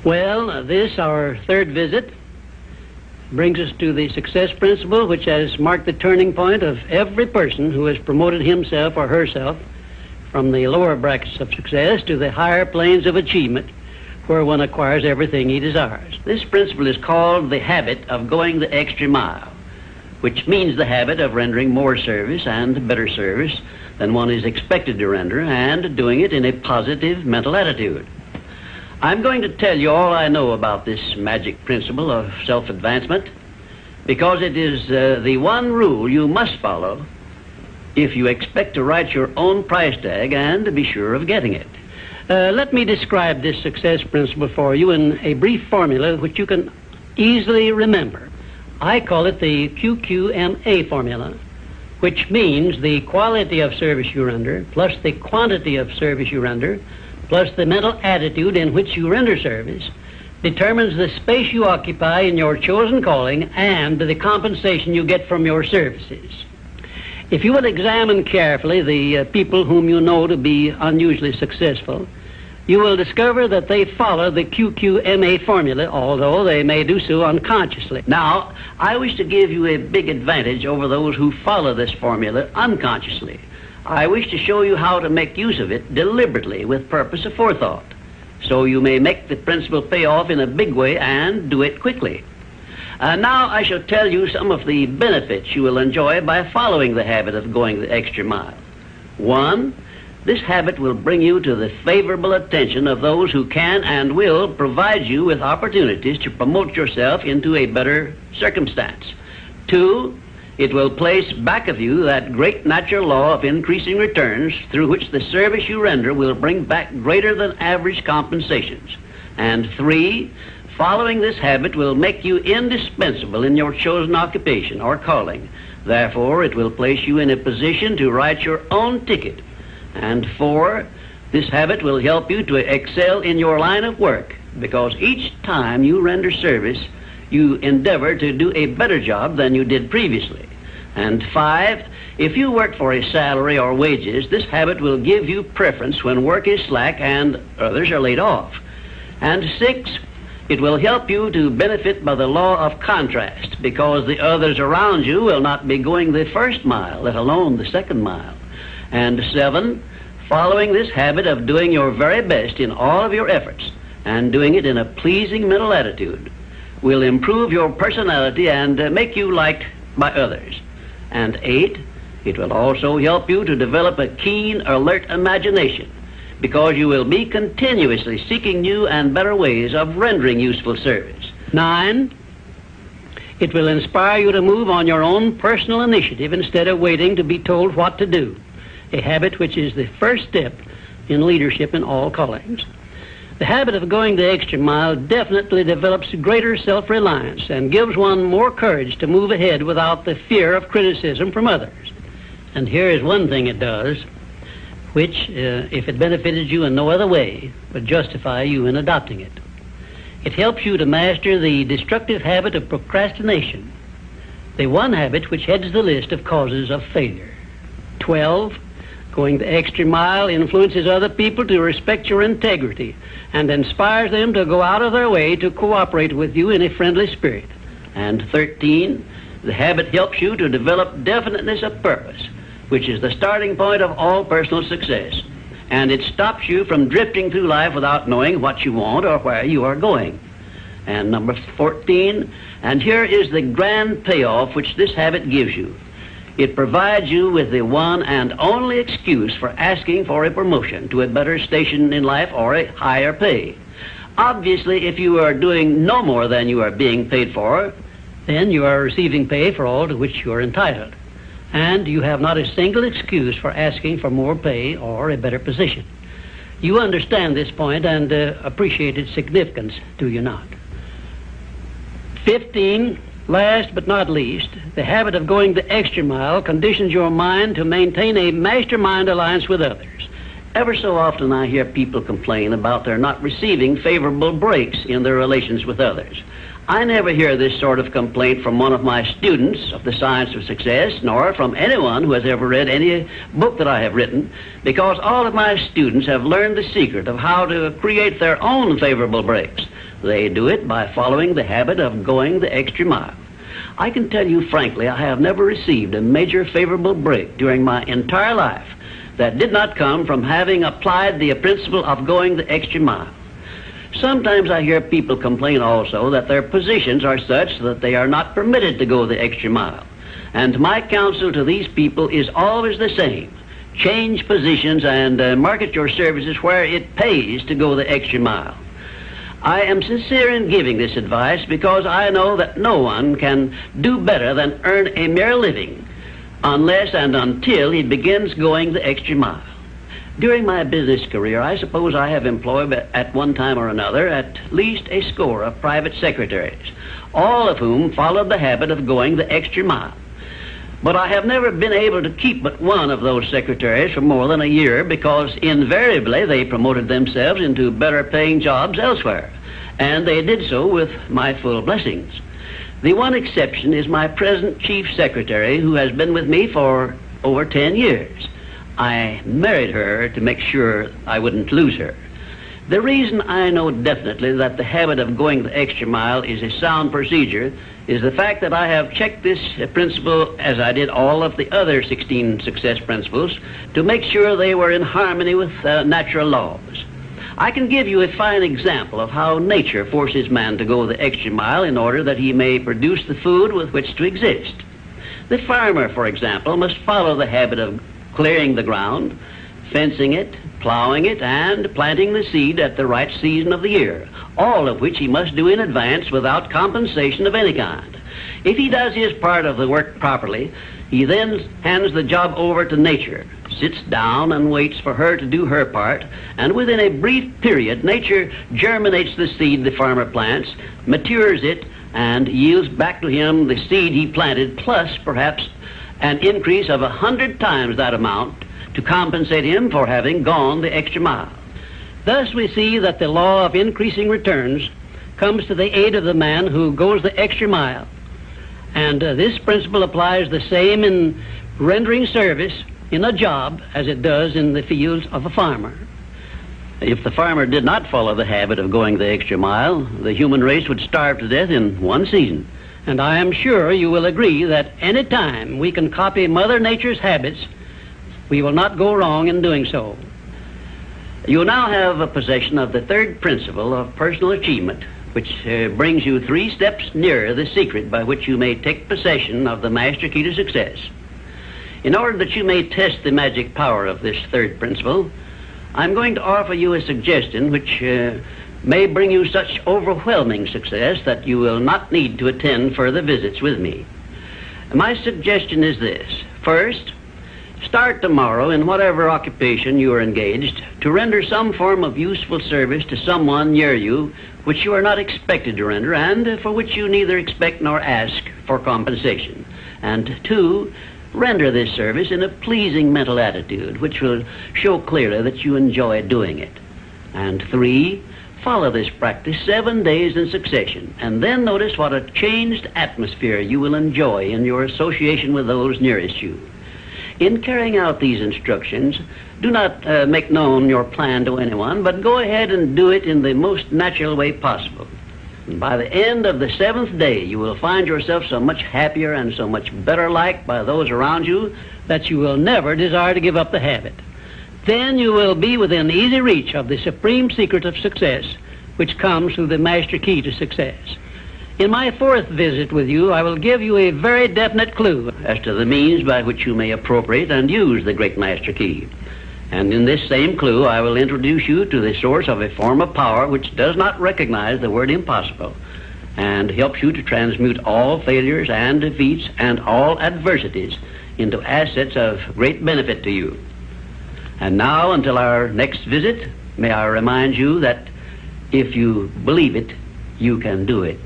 Well, this, our third visit, brings us to the success principle, which has marked the turning point of every person who has promoted himself or herself from the lower brackets of success to the higher planes of achievement, where one acquires everything he desires. This principle is called the habit of going the extra mile, which means the habit of rendering more service and better service than one is expected to render, and doing it in a positive mental attitude. I'm going to tell you all I know about this magic principle of self-advancement, because it is the one rule you must follow if you expect to write your own price tag and to be sure of getting it. Let me describe this success principle for you in a brief formula which you can easily remember. I call it the QQMA formula, which means the quality of service you render plus the quantity of service you render plus the mental attitude in which you render service determines the space you occupy in your chosen calling and the compensation you get from your services. If you will examine carefully the people whom you know to be unusually successful, you will discover that they follow the QQMA formula, although they may do so unconsciously. Now, I wish to give you a big advantage over those who follow this formula unconsciously. I wish to show you how to make use of it deliberately with purpose of forethought, so you may make the principle pay off in a big way and do it quickly. Now I shall tell you some of the benefits you will enjoy by following the habit of going the extra mile. 1, this habit will bring you to the favorable attention of those who can and will provide you with opportunities to promote yourself into a better circumstance. 2, it will place back of you that great natural law of increasing returns through which the service you render will bring back greater than average compensations. And 3, following this habit will make you indispensable in your chosen occupation or calling. Therefore, it will place you in a position to write your own ticket. And 4, this habit will help you to excel in your line of work, because each time you render service, you endeavor to do a better job than you did previously. And 5, if you work for a salary or wages, this habit will give you preference when work is slack and others are laid off. And 6, it will help you to benefit by the law of contrast, because the others around you will not be going the first mile, let alone the second mile. And 7, following this habit of doing your very best in all of your efforts and doing it in a pleasing mental attitude will improve your personality and make you liked by others. And 8, it will also help you to develop a keen, alert imagination, because you will be continuously seeking new and better ways of rendering useful service. 9, it will inspire you to move on your own personal initiative instead of waiting to be told what to do, a habit which is the first step in leadership in all callings. The habit of going the extra mile definitely develops greater self-reliance and gives one more courage to move ahead without the fear of criticism from others. And here is one thing it does, which, if it benefited you in no other way, would justify you in adopting it. It helps you to master the destructive habit of procrastination, the one habit which heads the list of causes of failure. 12, going the extra mile influences other people to respect your integrity and inspires them to go out of their way to cooperate with you in a friendly spirit. And 13, the habit helps you to develop definiteness of purpose, which is the starting point of all personal success. And it stops you from drifting through life without knowing what you want or where you are going. And number 14, and here is the grand payoff which this habit gives you. It provides you with the one and only excuse for asking for a promotion to a better station in life or a higher pay. Obviously, if you are doing no more than you are being paid for, then you are receiving pay for all to which you are entitled. And you have not a single excuse for asking for more pay or a better position. You understand this point and appreciate its significance, do you not? 15, last but not least, the habit of going the extra mile conditions your mind to maintain a mastermind alliance with others. Ever so often I hear people complain about their not receiving favorable breaks in their relations with others. I never hear this sort of complaint from one of my students of the science of success, nor from anyone who has ever read any book that I have written, because all of my students have learned the secret of how to create their own favorable breaks. They do it by following the habit of going the extra mile. I can tell you frankly, I have never received a major favorable break during my entire life that did not come from having applied the principle of going the extra mile. Sometimes I hear people complain also that their positions are such that they are not permitted to go the extra mile. And my counsel to these people is always the same. Change positions and market your services where it pays to go the extra mile. I am sincere in giving this advice because I know that no one can do better than earn a mere living unless and until he begins going the extra mile. During my business career, I suppose I have employed at one time or another at least a score of private secretaries, all of whom followed the habit of going the extra mile. But I have never been able to keep but one of those secretaries for more than a year because invariably they promoted themselves into better paying jobs elsewhere, and they did so with my full blessings. The one exception is my present chief secretary, who has been with me for over 10 years. I married her to make sure I wouldn't lose her. The reason I know definitely that the habit of going the extra mile is a sound procedure is the fact that I have checked this principle, as I did all of the other 16 success principles, to make sure they were in harmony with natural laws. I can give you a fine example of how nature forces man to go the extra mile in order that he may produce the food with which to exist. The farmer, for example, must follow the habit of clearing the ground, fencing it, plowing it, and planting the seed at the right season of the year, all of which he must do in advance without compensation of any kind. If he does his part of the work properly, he then hands the job over to nature, sits down and waits for her to do her part, and within a brief period, nature germinates the seed the farmer plants, matures it, and yields back to him the seed he planted, plus perhaps an increase of 100 times that amount to compensate him for having gone the extra mile. Thus we see that the law of increasing returns comes to the aid of the man who goes the extra mile. And this principle applies the same in rendering service in a job as it does in the fields of a farmer. If the farmer did not follow the habit of going the extra mile, the human race would starve to death in one season. And I am sure you will agree that any time we can copy Mother Nature's habits, we will not go wrong in doing so. You now have a possession of the third principle of personal achievement, which brings you 3 steps nearer the secret by which you may take possession of the master key to success. In order that you may test the magic power of this third principle, I'm going to offer you a suggestion which may bring you such overwhelming success that you will not need to attend further visits with me. My suggestion is this. First, start tomorrow in whatever occupation you are engaged to render some form of useful service to someone near you which you are not expected to render and for which you neither expect nor ask for compensation. And 2, render this service in a pleasing mental attitude which will show clearly that you enjoy doing it. And 3, follow this practice 7 days in succession, and then notice what a changed atmosphere you will enjoy in your association with those nearest you. In carrying out these instructions, do not make known your plan to anyone, but go ahead and do it in the most natural way possible. And by the end of the 7th day, you will find yourself so much happier and so much better liked by those around you that you will never desire to give up the habit. Then you will be within easy reach of the supreme secret of success, which comes through the master key to success. In my 4th visit with you, I will give you a very definite clue as to the means by which you may appropriate and use the great master key. And in this same clue, I will introduce you to the source of a form of power which does not recognize the word impossible and helps you to transmute all failures and defeats and all adversities into assets of great benefit to you. And now, until our next visit, may I remind you that if you believe it, you can do it.